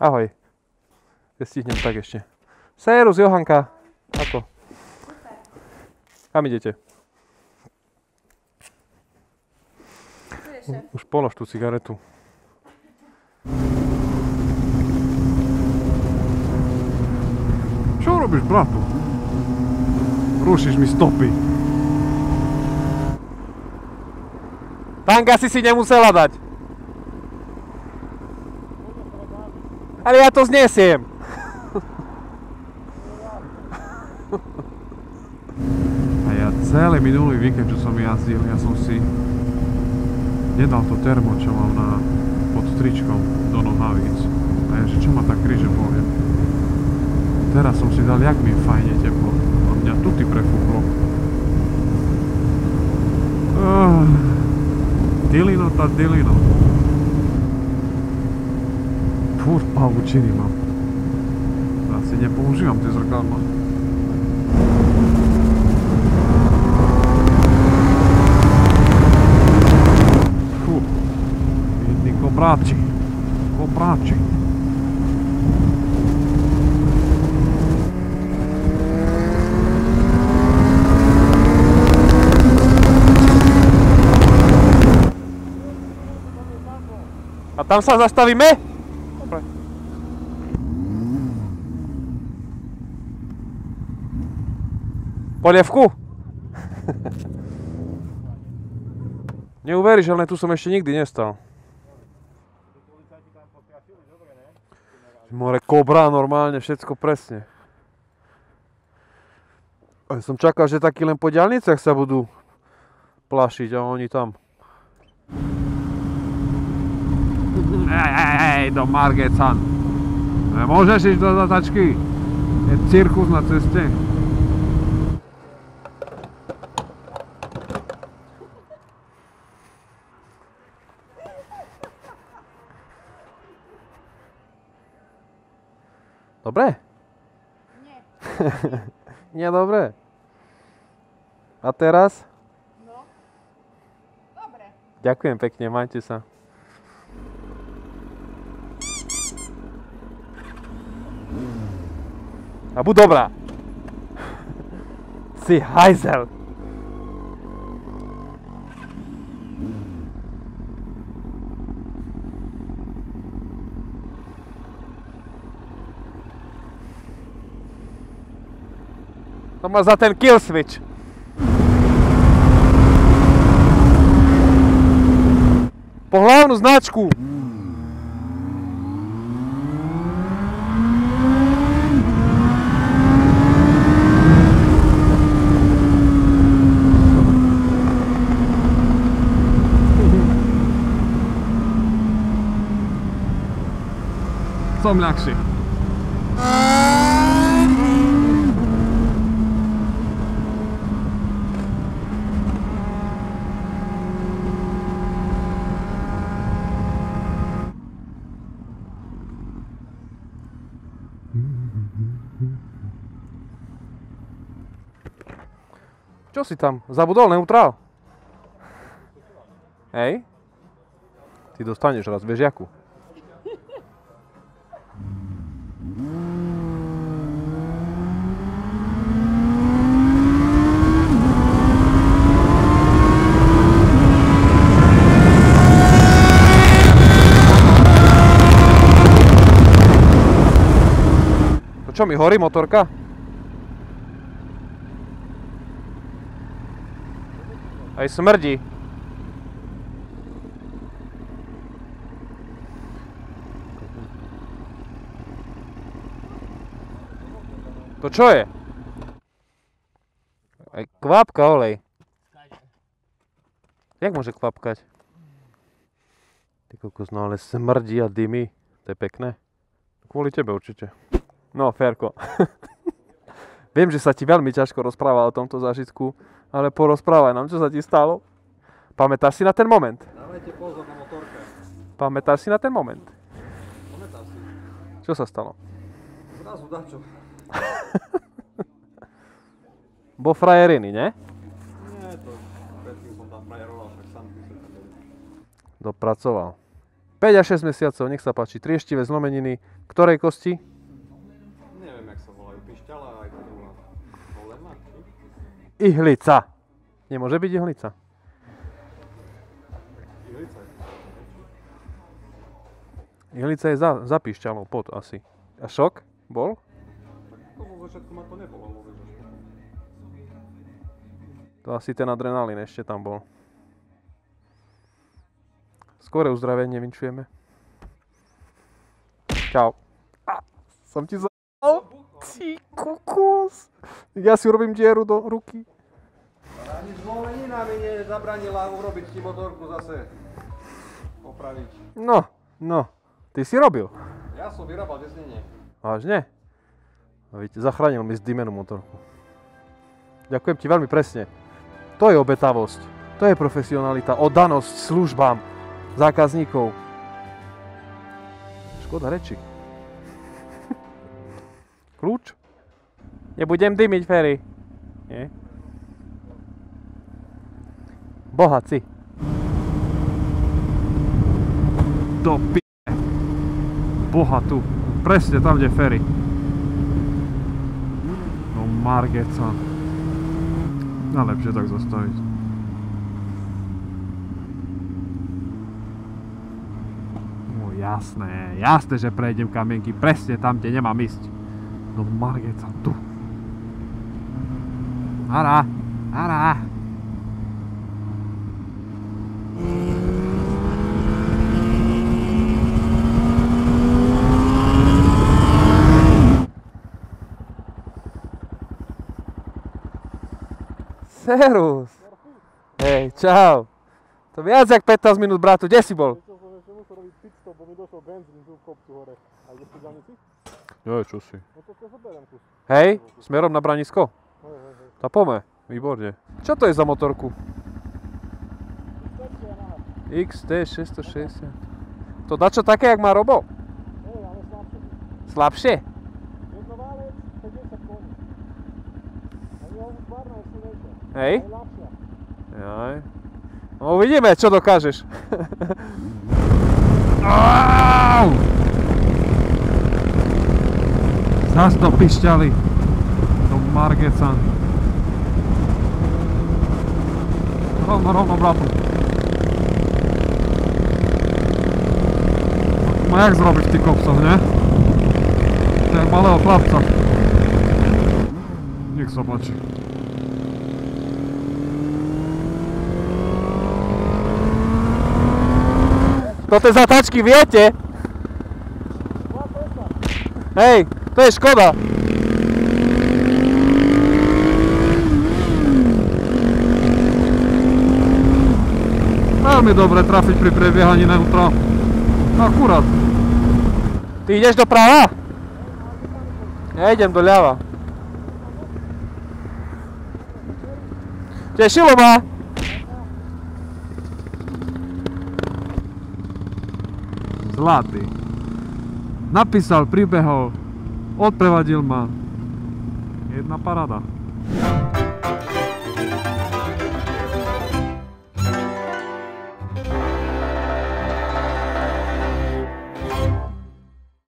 Ahoj. Keď stihnem tak ešte. Serus, Johanka. Ako? Kam idete? Už polož tú cigaretu. Čo robíš, bratu? Rušíš mi stopy. Tanka si nemusela dať. Ale ja to znesiem. A ja celý minulý víkend, čo som jazdil, ja som si nedal to termo, čo mám pod tričkom do nohavíc. A ja, že čo ma tak kríže povie. Teraz som si dal, jak mi fajne teplo. A mňa tuty prefúklo. Dilino tá dilino. Furt pavučiny mám. Asi nepoužívam tie zrkadlá. Fú. Jedni kobráči. Kobráči. A tam sa zastavíme? Dobre. Polievku? Neuveríš, ale tu som ešte nikdy nestal. More kobra, normálne, všetko presne. Ja som čakal, že takí len po diaľniciach sa budú plašiť a oni tam. Hej, do Margecan. Nemôžeš ísť do zatačky. Je cirkus na ceste. Dobre? Nie. Nie, dobre. A teraz? No. Dobre. Ďakujem pekne, majte sa. A buď dobrá. Si hajzel. To má za ten kill switch. Po hlavnú značku. Som ľahší. Čo si tam? Zabudol neutrál? Hej? Ty dostaneš raz, vieš jakú? Čo mi horí motorka? Aj smrdí. To čo je? Aj kvapka olej. Jak môže kvapkať? Ty kokos, no ale smrdí a dymy. To je pekné. Kvôli tebe určite. No, Ferko. Viem, že sa ti veľmi ťažko rozpráva o tomto zážitku, ale porozprávaj nám, čo sa ti stalo. Pamätáš si na ten moment? Dávajte pozor na motorke. Pamätáš si na ten moment? Pamätám si. Čo sa stalo? Zrazu dačo. Bo frajeriny, ne? Nie, to predtým som tam frajeroval, však sám by som tam bol. Dopracoval. 5 až 6 mesiacov, nech sa páči. Trieštivé zlomeniny. Ktorej kosti? Neviem, jak sa volajú. Pišťala aj to druhá. Kolena? Ihlica. Nemôže byť ihlica. Ihlica. Ihlica je za pišťalou, pod asi. A šok bol? To vo začiatku ma to nebolo vôbec. To asi ten adrenalín ešte tam bol. Skore uzdravenie vinčujeme. Čau. Som ti za***al. Ty kokos. Ja si urobím dieru do ruky. Ani zlomenina mi nezabranila urobiť ti motorku zase. Opraviť. No. Ty si robil. Ja som vyrábal desnenie. Vážne? Zachránil mi zdymenú motorku. Ďakujem ti veľmi presne. To je obetavosť. To je profesionalita. Oddanosť službám zákazníkov. Škoda reči. Kľúč? Nebudem dymiť, Ferry. Nie? Bohaci. Do p***e. Bohatu. Presne tam, kde Ferry. No Margeca. Najlepšie tak zastaviť. No jasné, že prejdem kamienky presne tam, kde nemám ísť. No Margeca, tu. Ara. Serus. Hej, čau. To viac jak 15 minút, bratu, kde si bol? Chcel som ešte musel robiť pitstop, bo mi došiel benzín tu v kopcu hore. A kde si ďalnici? Čo si? No to zoberiem kus. Hej, smerom na Branisko? Hej. Tá pome, výborne. Čo to je za motorku? XT660. To dačo také, jak má Robo? Hej, ale slabšie. Slabšie? Jednoválec, 50 koní. A je husbarná, je silnejšia. Hej? Je ľahšia. Jaj. No uvidíme, čo dokážeš. Au! Zas to pišťali. To Margeca. Rovno, bratu. Má jak zrobiť v tých kopcoch, ne? To je malého chlapca. Nech sa páči. Toto je zatačky, viete? Hej, to je škoda. Veľmi dobre trafiť pri prebiehaní neutra. Akurát. Ty ideš doprava? Ja idem doľava. Tešilo ma. Zlatý. Napísal, pribehol, odprevadil ma. Jedna paráda.